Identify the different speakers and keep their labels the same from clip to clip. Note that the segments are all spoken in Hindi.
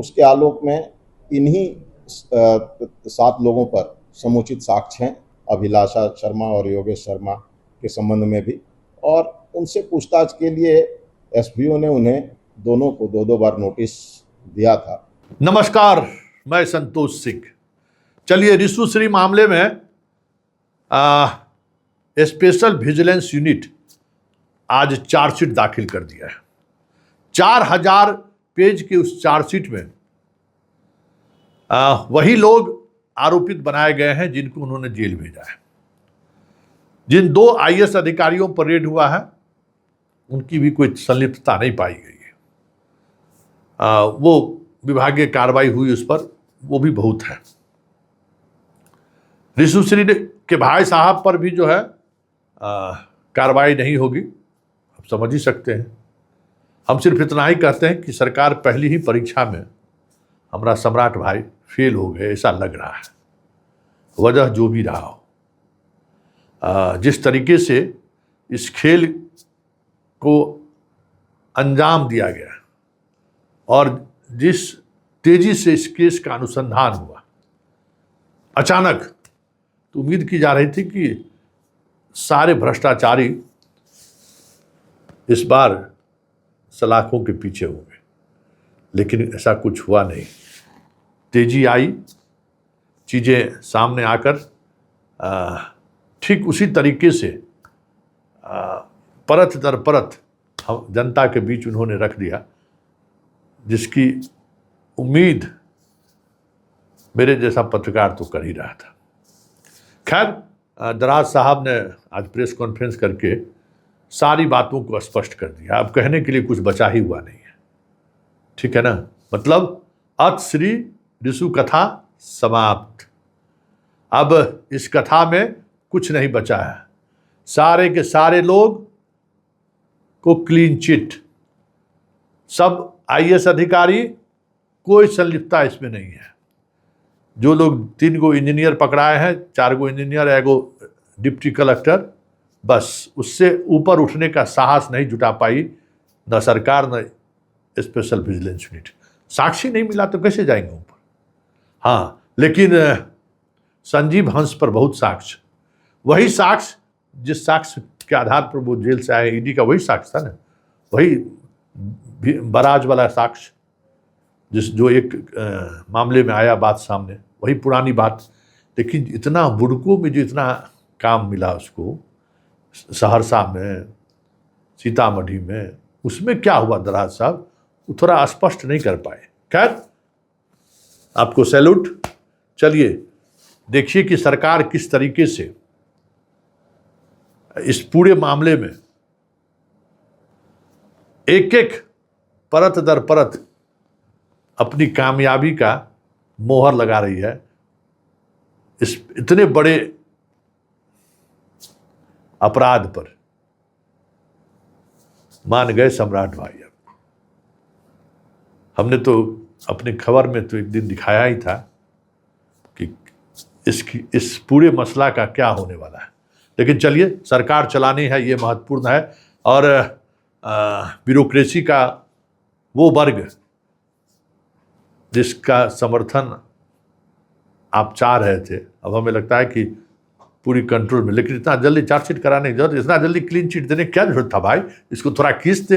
Speaker 1: उसके आलोक में इन्हीं 7 लोगों पर समुचित साक्ष्य हैं, अभिलाषा शर्मा और योगेश शर्मा के संबंध में भी, और उनसे पूछताछ के लिए एसपीओ ने उन्हें दोनों को 2-2 बार नोटिस दिया था।
Speaker 2: नमस्कार, मैं संतोष सिंह। चलिए, रिशु श्री मामले में स्पेशल विजिलेंस यूनिट आज चार्जशीट दाखिल कर दिया है। 4000 पेज की उस चार्जशीट में वही लोग आरोपित बनाए गए हैं जिनको उन्होंने जेल भेजा है। जिन 2 आईएएस अधिकारियों पर रेड हुआ है उनकी भी कोई संलिप्तता नहीं पाई गई है। वो विभागीय कार्रवाई हुई उस पर, वो भी बहुत है। रिशु श्री के भाई साहब पर भी जो है कार्रवाई नहीं होगी, आप समझ ही सकते हैं। हम सिर्फ इतना ही कहते हैं कि सरकार पहली ही परीक्षा में हमारा सम्राट भाई फेल हो गए, ऐसा लग रहा है। वजह जो भी रहा हो, जिस तरीके से इस खेल को अंजाम दिया गया और जिस तेजी से इस केस का अनुसंधान हुआ, अचानक तो उम्मीद की जा रही थी कि सारे भ्रष्टाचारी इस बार सलाखों के पीछे होंगे, लेकिन ऐसा कुछ हुआ नहीं। तेजी आई, चीज़ें सामने आकर ठीक उसी तरीके से परत दर परत हम जनता के बीच उन्होंने रख दिया जिसकी उम्मीद मेरे जैसा पत्रकार तो कर ही रहा था। खैर, दराज साहब ने आज प्रेस कॉन्फ्रेंस करके सारी बातों को स्पष्ट कर दिया। अब कहने के लिए कुछ बचा ही हुआ नहीं है, ठीक है ना। मतलब अत श्री रिशु कथा समाप्त। अब इस कथा में कुछ नहीं बचा है। सारे के सारे लोग को क्लीन चिट, सब आईएएस अधिकारी, कोई संलिप्तता इसमें नहीं है। जो लोग 3 गो इंजीनियर पकड़ाए हैं, 4 गो इंजीनियर, 1 गो डिप्टी कलेक्टर, बस उससे ऊपर उठने का साहस नहीं जुटा पाई न सरकार न स्पेशल विजिलेंस यूनिट। साक्षी नहीं मिला तो कैसे जाएंगे ऊपर। हाँ, लेकिन संजीव हंस पर बहुत साक्ष्य, वही साक्ष्य जिस साक्ष्य के आधार पर वो जेल से आए, ईडी का वही साक्ष्य था ना, वही बराज वाला साक्ष्य जो एक मामले में आया बात सामने, वही पुरानी बात। लेकिन इतना बुड़कों में जो इतना काम मिला उसको, सहरसा में, सीतामढ़ी में, उसमें क्या हुआ दराज साहब, वो थोड़ा स्पष्ट नहीं कर पाए। खैर, आपको सैल्यूट। चलिए देखिए कि सरकार किस तरीके से इस पूरे मामले में एक एक परत दर परत अपनी कामयाबी का मोहर लगा रही है। इस इतने बड़े अपराध पर मान गए सम्राट भाई। अब हमने तो अपने खबर में तो एक दिन दिखाया ही था कि इस पूरे मसला का क्या होने वाला है। लेकिन चलिए, सरकार चलानी है, ये महत्वपूर्ण है। और ब्यूरोक्रेसी का वो वर्ग जिसका समर्थन आप चाह रहे थे, अब हमें लगता है कि पूरी कंट्रोल में। लेकिन इतना जल्दी चार्जशीट कराने की जरूरत, इतना जल्दी क्लीन चिट देने की क्या जरूरत था भाई। इसको थोड़ा खींच दे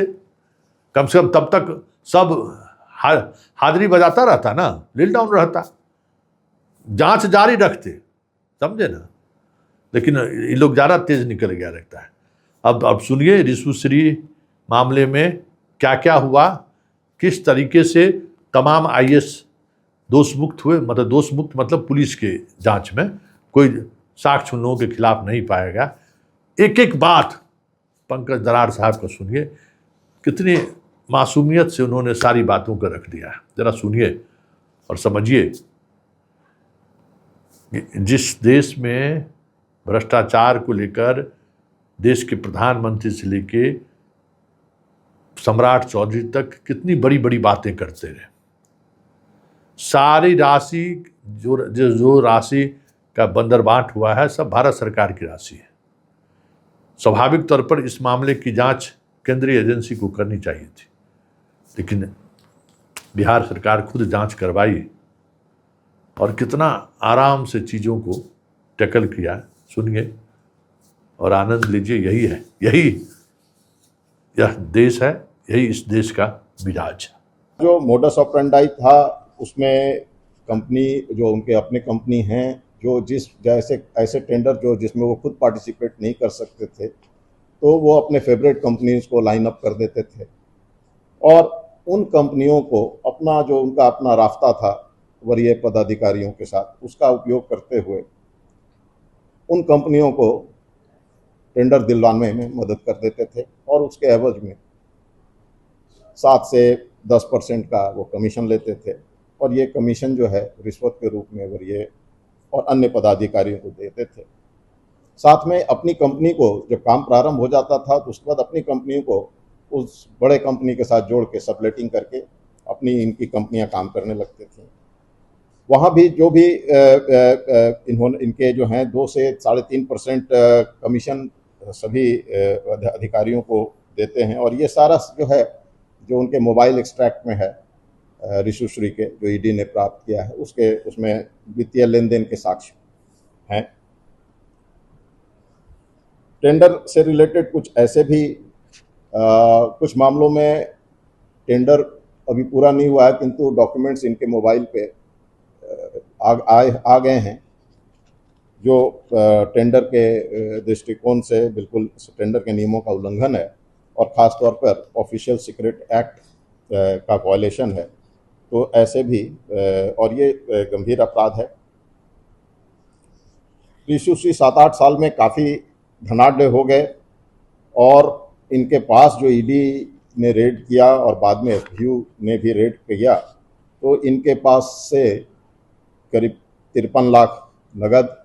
Speaker 2: कम से कम, तब तक सब हाजिरी बजाता रहता ना, लील डाउन रहता, जांच जारी रखते, समझे ना। लेकिन ये लोग ज़्यादा तेज निकल गया लगता है। अब सुनिए रिशु श्री मामले में क्या क्या हुआ, किस तरीके से तमाम आईएएस दोष मुक्त हुए। मतलब दोष मुक्त मतलब पुलिस के जांच में कोई साक्ष्य उन लोगों के खिलाफ नहीं पाएगा। एक एक बात पंकज दरार साहब का सुनिए, कितनी मासूमियत से उन्होंने सारी बातों को रख दिया है। जरा सुनिए और समझिए। जिस देश में भ्रष्टाचार को लेकर देश के प्रधानमंत्री से लेके सम्राट चौधरी तक कितनी बड़ी बड़ी बातें करते रहे, सारी राशि जो राशि का बंदरबाट हुआ है सब भारत सरकार की राशि है। स्वाभाविक तौर पर इस मामले की जांच केंद्रीय एजेंसी को करनी चाहिए थी, लेकिन बिहार सरकार खुद जांच करवाई और कितना आराम से चीज़ों को टैकल किया, सुनिए और आनंद लीजिए। यही है, यही यह देश है, यही इस देश का मिजाज है।
Speaker 1: जो मोडस ऑपरेंडाई था उसमें कंपनी, जो उनके अपने कंपनी हैं, जो जिस जैसे ऐसे टेंडर जो जिसमें वो खुद पार्टिसिपेट नहीं कर सकते थे, तो वो अपने फेवरेट कंपनीज को लाइन अप कर देते थे और उन कंपनियों को अपना जो उनका अपना रास्ता था वरीय पदाधिकारियों के साथ, उसका उपयोग करते हुए उन कंपनियों को टेंडर दिलवाने में मदद कर देते थे और उसके एवज में 7 से 10% का वो कमीशन लेते थे और ये कमीशन जो है रिश्वत के रूप में वरीय और अन्य पदाधिकारियों को देते थे। साथ में अपनी कंपनी को जब काम प्रारंभ हो जाता था तो उसके बाद अपनी कंपनी को उस बड़े कंपनी के साथ जोड़ के सबलेटिंग करके अपनी इनकी कंपनियां काम करने लगते थे। वहाँ भी जो भी इन्होंने इनके जो हैं 2 से 3.5% कमीशन सभी अधिकारियों को देते हैं और ये सारा जो है जो उनके मोबाइल एक्सट्रैक्ट में है ऋषुश्री के, जो ईडी ने प्राप्त किया है, उसमें वित्तीय लेन देन के साक्ष्य हैं। टेंडर से रिलेटेड कुछ ऐसे भी कुछ मामलों में टेंडर अभी पूरा नहीं हुआ है किंतु डॉक्यूमेंट्स इनके मोबाइल पे आ गए हैं जो टेंडर के दृष्टिकोण से बिल्कुल टेंडर के नियमों का उल्लंघन है और ख़ास तौर पर ऑफिशियल सीक्रेट एक्ट का वायलेशन है। तो ऐसे भी और ये गंभीर अपराध है। ऋषुश्री 7-8 साल में काफ़ी धनाढ्य हो गए और इनके पास जो ईडी ने रेड किया और बाद में एसबीयू ने भी रेड किया तो इनके पास से करीब 53 लाख नगद,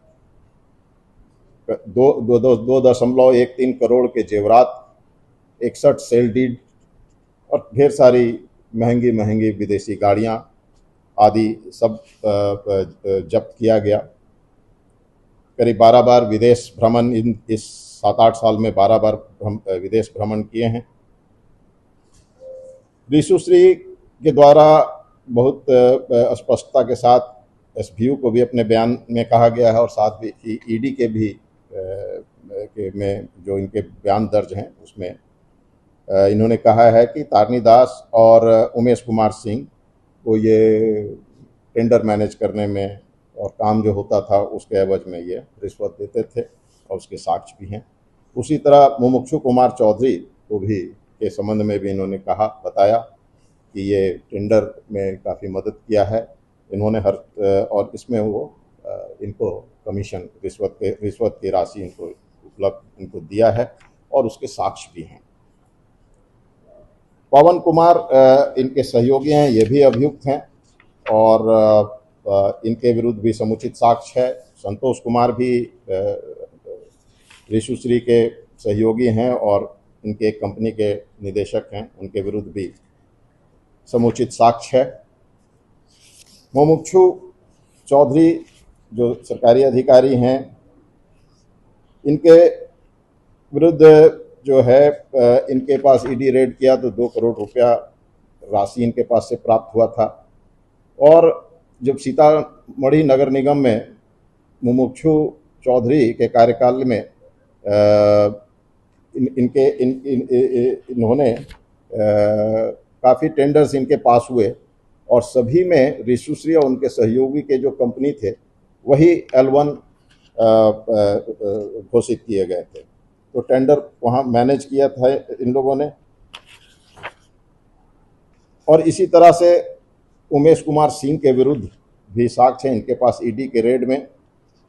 Speaker 1: 2.13 करोड़ के जेवरात, 61 सेल डीड और ढेर सारी महंगी महंगी विदेशी गाड़ियां आदि सब जब्त किया गया। करीब 12 बार विदेश भ्रमण इस 7-8 साल में 12 बार विदेश भ्रमण किए हैं। ऋषुश्री के द्वारा बहुत स्पष्टता के साथ एसबीयू को भी अपने बयान में कहा गया है और साथ भी ईडी के भी में जो इनके बयान दर्ज हैं उसमें इन्होंने कहा है कि तारनी दास और उमेश कुमार सिंह को ये टेंडर मैनेज करने में और काम जो होता था उसके एवज में ये रिश्वत देते थे और उसके साक्ष्य भी हैं। उसी तरह मुमुक्षु कुमार चौधरी को भी के संबंध में भी इन्होंने बताया कि ये टेंडर में काफ़ी मदद किया है इन्होंने और इसमें वो इनको कमीशन रिश्वत की राशि इनको दिया है और उसके साक्ष्य भी हैं। पवन कुमार इनके सहयोगी हैं, ये भी अभियुक्त हैं और इनके विरुद्ध भी समुचित साक्ष्य है। संतोष कुमार भी ऋषुश्री के सहयोगी हैं और इनके एक कंपनी के निदेशक हैं, उनके विरुद्ध भी समुचित साक्ष्य है। मुमुक्षु चौधरी जो सरकारी अधिकारी हैं, इनके विरुद्ध जो है इनके पास ईडी रेड किया तो 2 करोड़ रुपया राशि इनके पास से प्राप्त हुआ था और जब सीतामढ़ी नगर निगम में मुमुक्षु चौधरी के कार्यकाल में इन्होंने काफ़ी टेंडर्स इनके पास हुए और सभी में ऋषुश्री और उनके सहयोगी के जो कंपनी थे वही L1 घोषित किए गए थे। तो टेंडर वहाँ मैनेज किया था इन लोगों ने। और इसी तरह से उमेश कुमार सिंह के विरुद्ध भी साक्ष्य है। इनके पास ईडी के रेड में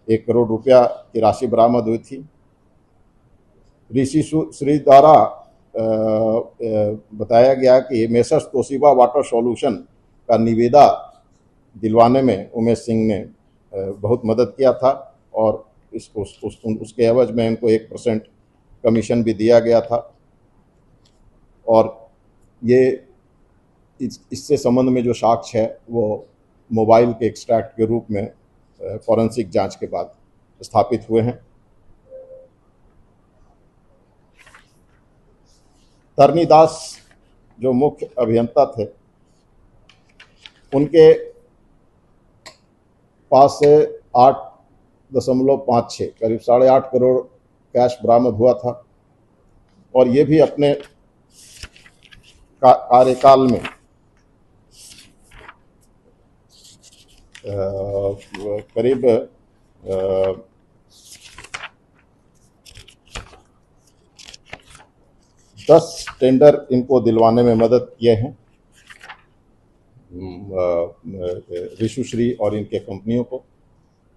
Speaker 1: 1 करोड़ रुपया की राशि बरामद हुई थी। ऋषुश्री द्वारा बताया गया कि मेसर्स तोशिबा वाटर सॉल्यूशन का निविदा दिलवाने में उमेश सिंह ने बहुत मदद किया था और उसके एवज में इनको 1% कमीशन भी दिया गया था और ये इससे संबंध में जो साक्ष्य है वो मोबाइल के एक्सट्रैक्ट के रूप में फॉरेंसिक जांच के बाद स्थापित हुए हैं। तरनी दास जो मुख्य अभियंता थे उनके पास से 8.56 करीब 8.5 करोड़ कैश बरामद हुआ था और ये भी अपने कार्यकाल में करीब 10 टेंडर इनको दिलवाने में मदद किए हैं ऋषुश्री और इनके कंपनियों को।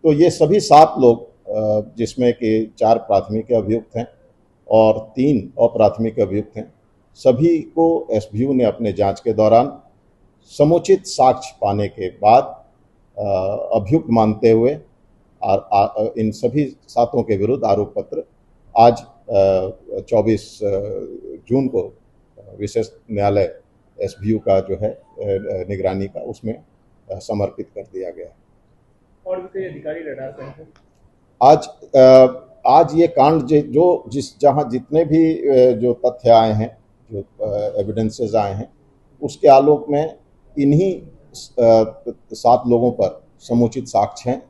Speaker 1: तो ये सभी 7 लोग जिसमें कि 4 प्राथमिक अभियुक्त हैं और 3 अप्राथमिक अभियुक्त हैं, सभी को एसबीयू ने अपने जांच के दौरान समुचित साक्ष्य पाने के बाद अभियुक्त मानते हुए इन सभी 7 के विरुद्ध आरोप पत्र आज 24 जून को विशेष न्यायालय एसबीयू का जो है निगरानी का उसमें समर्पित कर दिया गया।
Speaker 3: और भी कई अधिकारी लड़ाते हैं
Speaker 1: आज ये कांड जहां जितने भी जो तथ्य आए हैं, जो एविडेंसेस आए हैं, उसके आलोक में इन्हीं 7 लोगों पर समुचित साक्ष्य हैं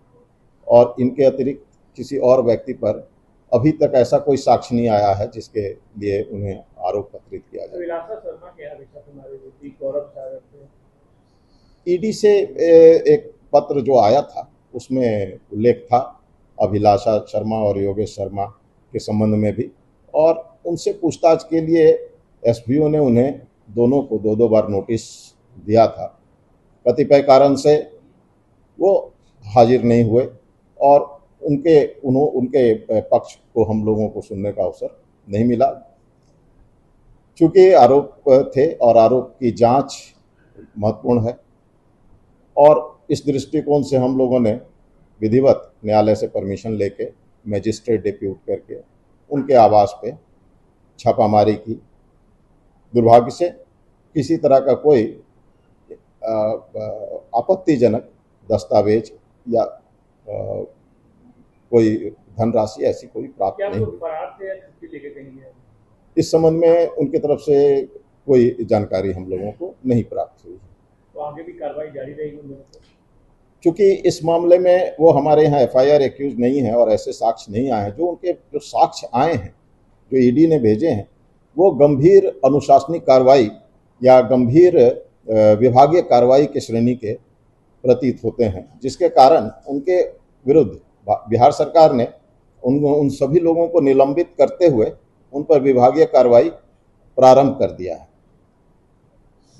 Speaker 1: और इनके अतिरिक्त किसी और व्यक्ति पर अभी तक ऐसा कोई साक्ष्य नहीं आया है जिसके लिए उन्हें आरोप पत्रित किया जाए।
Speaker 3: अभिलाषा शर्मा के गौरव सागर
Speaker 1: ईडी से एक पत्र जो आया था उसमें उल्लेख था अभिलाषा शर्मा और योगेश शर्मा के संबंध में भी, और उनसे पूछताछ के लिए एसबीयू ने उन्हें दोनों को 2-2 बार नोटिस दिया था। कतिपय कारण से वो हाजिर नहीं हुए और उनके पक्ष को हम लोगों को सुनने का अवसर नहीं मिला। चूँकि आरोप थे और आरोप की जांच महत्वपूर्ण है और इस दृष्टिकोण से हम लोगों ने विधिवत न्यायालय से परमिशन लेके मजिस्ट्रेट डिप्यूट करके उनके आवास पे छापामारी की। दुर्भाग्य से किसी तरह का कोई आपत्तिजनक दस्तावेज या कोई धनराशि ऐसी कोई प्राप्त नहीं हुई। इस संबंध में उनकी तरफ से कोई जानकारी हम लोगों को नहीं प्राप्त हुई।
Speaker 3: तो आगे भी कार्रवाई जारी रहेगी?
Speaker 1: क्योंकि इस मामले में वो हमारे यहाँ एफआईआर एक्यूज नहीं है और ऐसे साक्ष्य नहीं आए हैं। जो साक्ष्य आए हैं, जो ईडी ने भेजे हैं, वो गंभीर अनुशासनिक कार्रवाई या गंभीर विभागीय कार्रवाई की श्रेणी के प्रतीत होते हैं, जिसके कारण उनके विरुद्ध बिहार सरकार ने उन सभी लोगों को निलंबित करते हुए उन पर विभागीय कार्रवाई प्रारंभ कर दिया है।